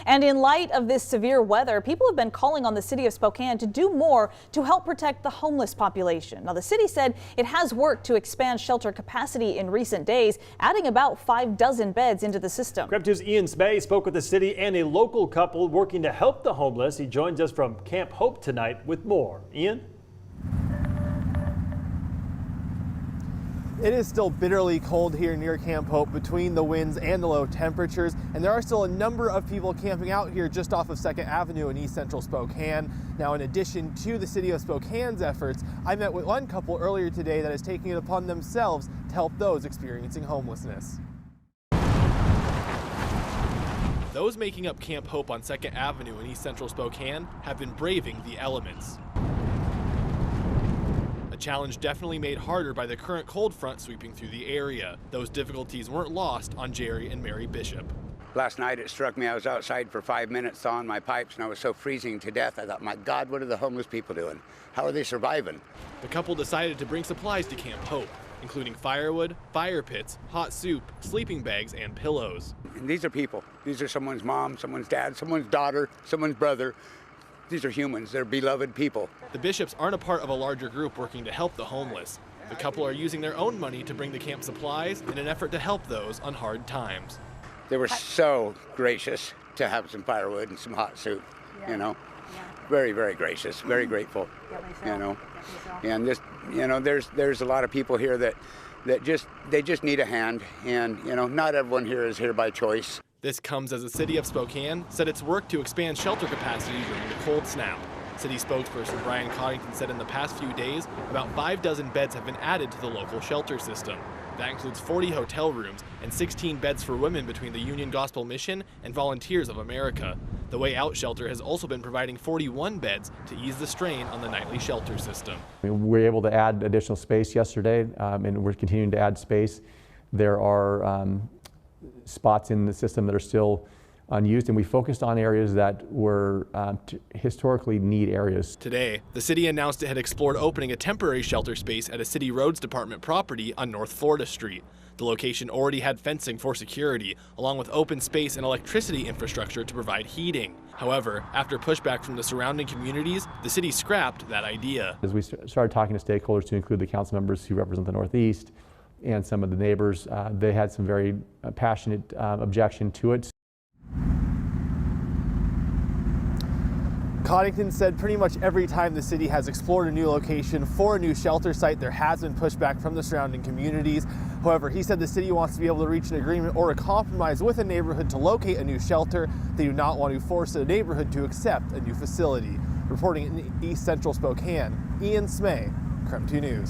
And in light of this severe weather, people have been calling on the city of Spokane to do more to help protect the homeless population. Now, the city said it has worked to expand shelter capacity in recent days, adding about 6 beds into the system. KREM 2's Ian Smay spoke with the city and a local couple working to help the homeless. He joins us from Camp Hope tonight with more. Ian? It is still bitterly cold here near Camp Hope between the winds and the low temperatures, and there are still a number of people camping out here just off of 2nd Avenue in East Central Spokane. Now, in addition to the city of Spokane's efforts, I met with one couple earlier today that is taking it upon themselves to help those experiencing homelessness. Those making up Camp Hope on 2nd Avenue in East Central Spokane have been braving the elements. A challenge definitely made harder by the current cold front sweeping through the area. Those difficulties weren't lost on Jerry and Mary Bishop. Last night it struck me, I was outside for 5 minutes thawing my pipes and I was so freezing to death. I thought, my God, what are the homeless people doing? How are they surviving? The couple decided to bring supplies to Camp Hope, including firewood, fire pits, hot soup, sleeping bags, and pillows. And these are people. These are someone's mom, someone's dad, someone's daughter, someone's brother. These are humans. They're beloved people. The Bishops aren't a part of a larger group working to help the homeless. The couple are using their own money to bring the camp supplies in an effort to help those on hard times. They were so gracious to have some firewood and some hot soup, you know. Very, very gracious, very grateful, you know. And this, you know, there's a lot of people here that they just need a hand, and you know, not everyone here is here by choice. This comes as the city of Spokane said it's worked to expand shelter capacity during the cold snap. City spokesperson Brian Coddington said in the past few days, about 6 beds have been added to the local shelter system. That includes 40 hotel rooms and 16 beds for women between the Union Gospel Mission and Volunteers of America. The Way Out shelter has also been providing 41 beds to ease the strain on the nightly shelter system. We were able to add additional space yesterday, and we're continuing to add space. There are spots in the system that are still unused, and we focused on areas that were historically need areas. Today, the city announced it had explored opening a temporary shelter space at a city roads department property on North Florida Street. The location already had fencing for security, along with open space and electricity infrastructure to provide heating. However, after pushback from the surrounding communities, the city scrapped that idea. As we started talking to stakeholders, to include the council members who represent the Northeast and some of the neighbors, they had some very passionate objection to it. Coddington said pretty much every time the city has explored a new location for a new shelter site, there has been pushback from the surrounding communities. However, he said the city wants to be able to reach an agreement or a compromise with a neighborhood to locate a new shelter. They do not want to force a neighborhood to accept a new facility. Reporting in East Central Spokane, Ian Smay, KREM 2 News.